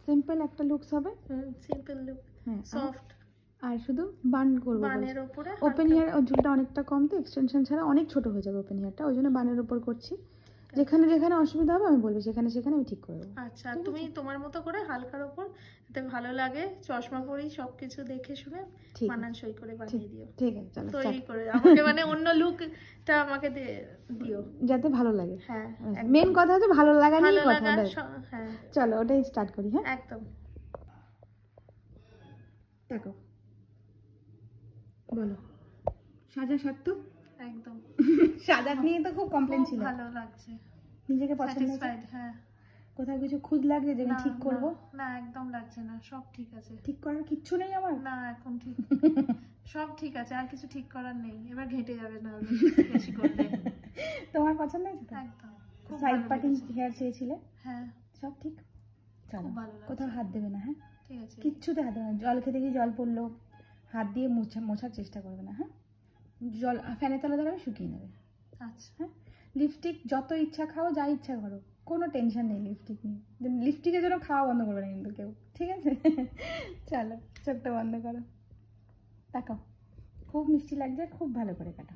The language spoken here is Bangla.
সিম্পল একটা লুকস হবে। সিম্পল লুক, হ্যাঁ সফট। আর শুধু বান করবো, বানের উপরে ওপেন হেয়ার। ঝুলটা অনেকটা কম তো, এক্সটেনশন ছাড়া অনেক ছোট হয়ে যাবে ওপেন হেয়ারটা, ওই জন্য বানের উপর করছি। যেখানে যেখানে অসুবিধা হবে আমি বলবো, সেখানে সেখানে আমি ঠিক করে দেবো। আচ্ছা, তুমি তোমার মতো করে হালকার উপর, এতে ভালো লাগে, চশমা পরি, সবকিছু দেখে শুনে মানানসই করে বানিয়ে দিও। ঠিক আছে, চলো তৈরি করে আমাকে, মানে অন্য লুকটা আমাকে দিও, যাতে ভালো লাগে। হ্যাঁ, মেন কথা হচ্ছে ভালো লাগা নিয়ে কথা। হ্যাঁ, চলো ওটাই স্টার্ট করি। হ্যাঁ একদম। দেখো, বলো সাজা সার্থক? একদম। সাজা নিয়ে তো খুব কমপ্লেন ছিল। ভালো লাগছে, নিজেকে পছন্দ হয়েছে? হ্যাঁ। কোথাও কিছু খুঁত লাগছে যে আমি ঠিক করব? না, একদম লাগছে না, সব ঠিক আছে। ঠিক করার কিচ্ছু নেই আমার? না, এখন ঠিক, সব ঠিক আছে, আর কিছু ঠিক করার নেই। এবার ঘেটে যাবে না বেশি করলে। তোমার পছন্দ হয়েছে তো? একদম। সাইড পার্টিং হেয়ার চেয়েছিলে? হ্যাঁ, সব ঠিক। চলো, ভালো লাগছে। কোথাও হাত দেবে না। হ্যাঁ ঠিক আছে, কিচ্ছুতে হাত দেবে না। জল খেতে গিয়ে জল পড়লো, হাত দিয়ে মোছার চেষ্টা করবে না। হ্যাঁ, জল ফ্যানের তলা দ্বারা শুকিয়ে নেবে। আচ্ছা। হ্যাঁ, লিপস্টিক যত ইচ্ছা খাও, যা ইচ্ছা করো, কোনো টেনশন নেই লিপস্টিক নিয়ে। লিপস্টিকের জন্য খাওয়া বন্ধ করবে না কিন্তু কেউ, ঠিক আছে? চলো চোখটা বন্ধ করো, তাকাও। খুব মিষ্টি লাগছে, খুব ভালো করে কাটো।